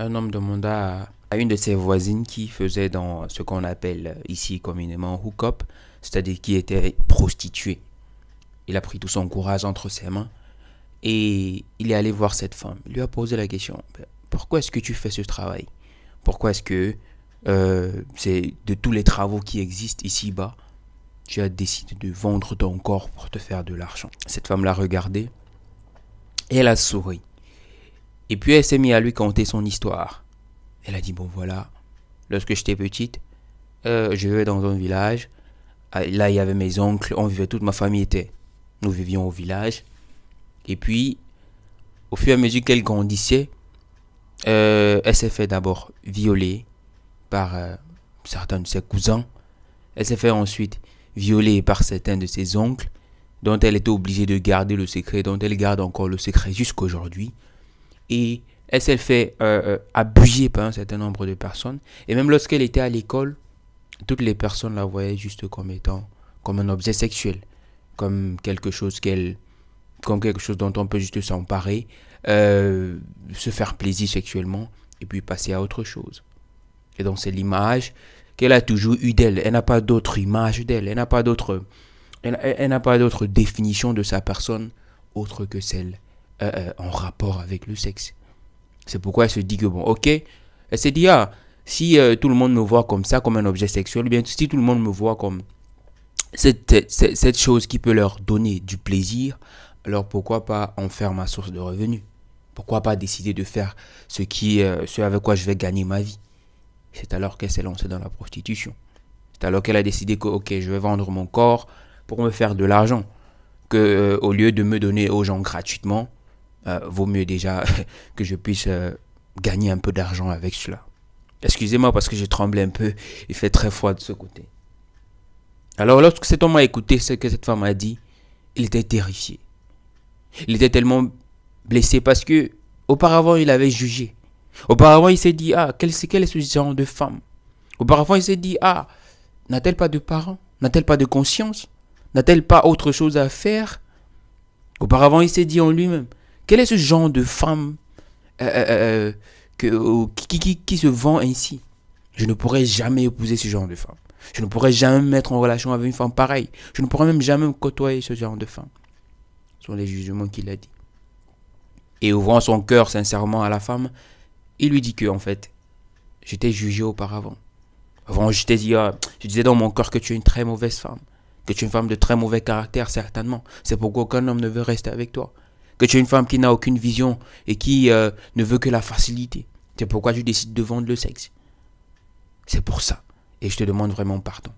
Un homme demanda à une de ses voisines qui faisait dans ce qu'on appelle ici communément hook-up, c'est-à-dire qui était prostituée. Il a pris tout son courage entre ses mains et il est allé voir cette femme. Il lui a posé la question, pourquoi est-ce que tu fais ce travail? Pourquoi est-ce que c'est de tous les travaux qui existent ici-bas, tu as décidé de vendre ton corps pour te faire de l'argent? Cette femme l'a regardé et elle a souri. Et puis elle s'est mise à lui conter son histoire. Elle a dit, bon voilà, lorsque j'étais petite, je vivais dans un village. Là, il y avait mes oncles, on vivait, toute ma famille était. Nous vivions au village. Et puis, au fur et à mesure qu'elle grandissait, elle s'est fait d'abord violer par certains de ses cousins. Elle s'est fait ensuite violer par certains de ses oncles, dont elle était obligée de garder le secret, dont elle garde encore le secret jusqu'à aujourd'hui. Et elle s'est fait abuser par un certain nombre de personnes. Et même lorsqu'elle était à l'école, toutes les personnes la voyaient juste comme étant comme un objet sexuel, comme quelque chose dont on peut juste s'emparer, se faire plaisir sexuellement et puis passer à autre chose. Et donc c'est l'image qu'elle a toujours eue d'elle. Elle n'a pas d'autre image d'elle. Elle n'a pas d'autre définition de sa personne autre que celle en rapport avec le sexe. C'est pourquoi elle se dit que bon, ok, elle s'est dit, ah, si tout le monde me voit comme ça, comme un objet sexuel, ou bien si tout le monde me voit comme cette chose qui peut leur donner du plaisir, alors pourquoi pas en faire ma source de revenus? Pourquoi pas décider de faire ce avec quoi je vais gagner ma vie? C'est alors qu'elle s'est lancée dans la prostitution. C'est alors qu'elle a décidé que, ok, je vais vendre mon corps pour me faire de l'argent, que au lieu de me donner aux gens gratuitement, vaut mieux déjà que je puisse gagner un peu d'argent avec cela. Excusez-moi parce que je tremble un peu, il fait très froid de ce côté. Alors lorsque cet homme a écouté ce que cette femme a dit, il était terrifié. Il était tellement blessé parce que auparavant il avait jugé. Auparavant il s'est dit, ah, quel est ce genre de femme? Auparavant il s'est dit, ah, n'a-t-elle pas de parents? N'a-t-elle pas de conscience? N'a-t-elle pas autre chose à faire? Auparavant il s'est dit en lui-même, quel est ce genre de femme qui se vend ainsi? Je ne pourrais jamais épouser ce genre de femme. Je ne pourrais jamais me mettre en relation avec une femme pareille. Je ne pourrais même jamais me côtoyer ce genre de femme. Ce sont les jugements qu'il a dit. Et ouvrant son cœur sincèrement à la femme, il lui dit que, en fait, j'étais jugé auparavant. Avant, je disais dans mon cœur que tu es une très mauvaise femme. Que tu es une femme de très mauvais caractère, certainement. C'est pourquoi aucun homme ne veut rester avec toi. Que tu es une femme qui n'a aucune vision et qui ne veut que la facilité. C'est pourquoi tu décides de vendre le sexe. C'est pour ça. Et je te demande vraiment pardon.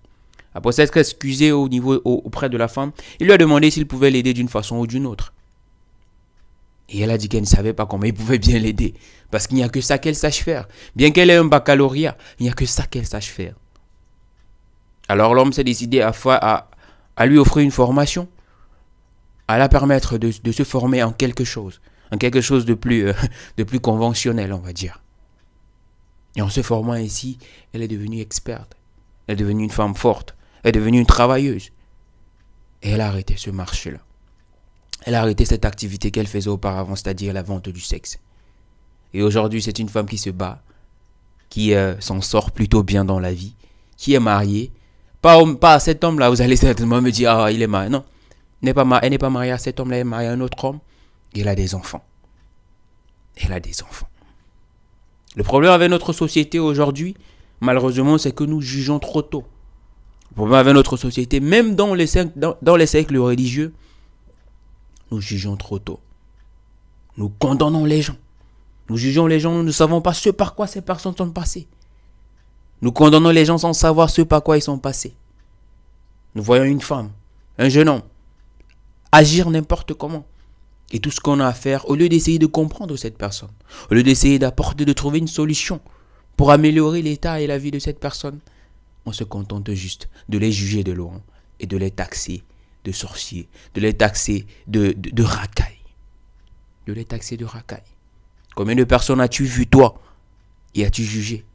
Après s'être excusé auprès de la femme, il lui a demandé s'il pouvait l'aider d'une façon ou d'une autre. Et elle a dit qu'elle ne savait pas comment il pouvait bien l'aider. Parce qu'il n'y a que ça qu'elle sache faire. Bien qu'elle ait un baccalauréat, il n'y a que ça qu'elle sache faire. Alors l'homme s'est décidé à lui offrir une formation, à la permettre de se former en quelque chose de plus conventionnel, on va dire. Et en se formant ainsi, elle est devenue experte. Elle est devenue une femme forte. Elle est devenue une travailleuse. Et elle a arrêté ce marché-là. Elle a arrêté cette activité qu'elle faisait auparavant, c'est-à-dire la vente du sexe. Et aujourd'hui, c'est une femme qui se bat, qui s'en sort plutôt bien dans la vie, qui est mariée. Pas à cet homme-là, vous allez certainement me dire, ah, il est marié. Non, elle n'est pas mariée à cet homme-là, elle est mariée à un autre homme. Et elle a des enfants. Elle a des enfants. Le problème avec notre société aujourd'hui, malheureusement, c'est que nous jugeons trop tôt. Le problème avec notre société, même dans les cercles religieux, nous jugeons trop tôt. Nous condamnons les gens. Nous jugeons les gens, nous ne savons pas ce par quoi ces personnes sont passées. Nous condamnons les gens sans savoir ce par quoi ils sont passés. Nous voyons une femme, un jeune homme, agir n'importe comment. Et tout ce qu'on a à faire, au lieu d'essayer de comprendre cette personne, au lieu d'essayer de trouver une solution pour améliorer l'état et la vie de cette personne, on se contente juste de les juger de loin et de les taxer de sorciers, de les taxer de racailles. De les taxer de racailles. Combien de personnes as-tu vu toi et as-tu jugé?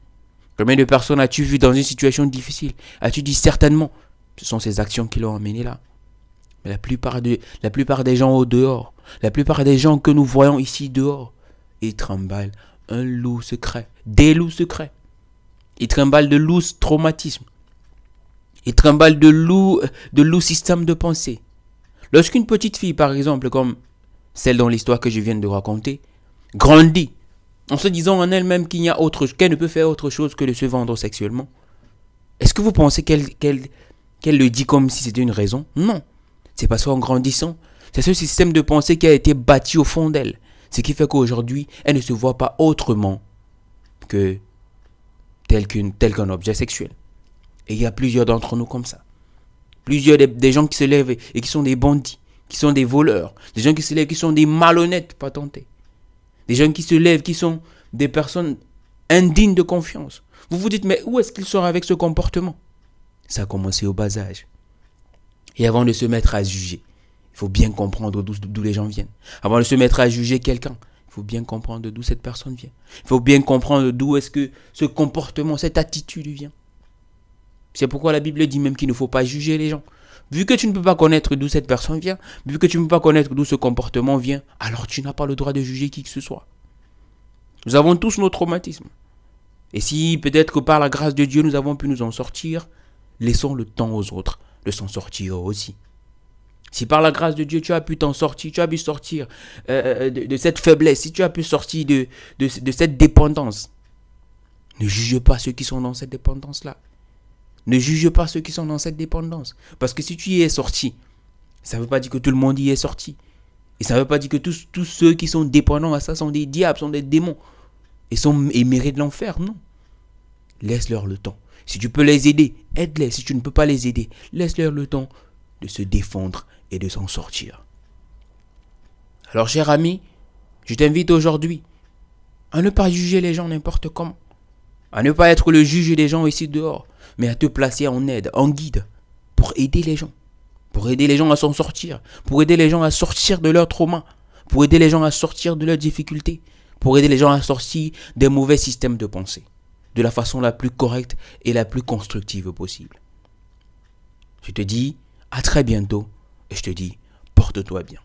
Combien de personnes as-tu vu dans une situation difficile? As-tu dit certainement, ce sont ces actions qui l'ont amené là? Mais la plupart des gens au dehors, la plupart des gens que nous voyons ici dehors, ils tremblent un loup secret, des loups secrets. Ils trimballent de loups traumatismes. Ils trimballent de loups système de pensée. Lorsqu'une petite fille, par exemple, comme celle dans l'histoire que je viens de raconter, grandit en se disant en elle-même qu'elle ne peut faire autre chose que de se vendre sexuellement, est-ce que vous pensez qu'elle le dit comme si c'était une raison? Non. C'est parce qu'en grandissant, c'est ce système de pensée qui a été bâti au fond d'elle. Ce qui fait qu'aujourd'hui, elle ne se voit pas autrement que tel qu'un objet sexuel. Et il y a plusieurs d'entre nous comme ça. Plusieurs des gens qui se lèvent et qui sont des bandits, qui sont des voleurs. Des gens qui se lèvent qui sont des malhonnêtes pas tentés. Des gens qui se lèvent qui sont des personnes indignes de confiance. Vous vous dites, mais où est-ce qu'il sort avec ce comportement? Ça a commencé au bas âge. Et avant de se mettre à juger, il faut bien comprendre d'où les gens viennent. Avant de se mettre à juger quelqu'un, il faut bien comprendre d'où cette personne vient. Il faut bien comprendre d'où est-ce que ce comportement, cette attitude vient. C'est pourquoi la Bible dit même qu'il ne faut pas juger les gens. Vu que tu ne peux pas connaître d'où cette personne vient, vu que tu ne peux pas connaître d'où ce comportement vient, alors tu n'as pas le droit de juger qui que ce soit. Nous avons tous nos traumatismes. Et si peut-être que par la grâce de Dieu, nous avons pu nous en sortir, laissons le temps aux autres de s'en sortir aussi. Si par la grâce de Dieu, tu as pu t'en sortir, tu as pu sortir de cette faiblesse, si tu as pu sortir de cette dépendance, ne juge pas ceux qui sont dans cette dépendance-là. Ne juge pas ceux qui sont dans cette dépendance. Parce que si tu y es sorti, ça ne veut pas dire que tout le monde y est sorti. Et ça ne veut pas dire que tous ceux qui sont dépendants à ça sont des diables, sont des démons. Et méritent l'enfer, non. Laisse-leur le temps. Si tu peux les aider, aide-les. Si tu ne peux pas les aider, laisse-leur le temps de se défendre et de s'en sortir. Alors, cher ami, je t'invite aujourd'hui à ne pas juger les gens n'importe comment. À ne pas être le juge des gens ici dehors, mais à te placer en aide, en guide, pour aider les gens. Pour aider les gens à s'en sortir. Pour aider les gens à sortir de leur trauma. Pour aider les gens à sortir de leurs difficultés. Pour aider les gens à sortir des mauvais systèmes de pensée. De la façon la plus correcte et la plus constructive possible. Je te dis à très bientôt et je te dis porte-toi bien.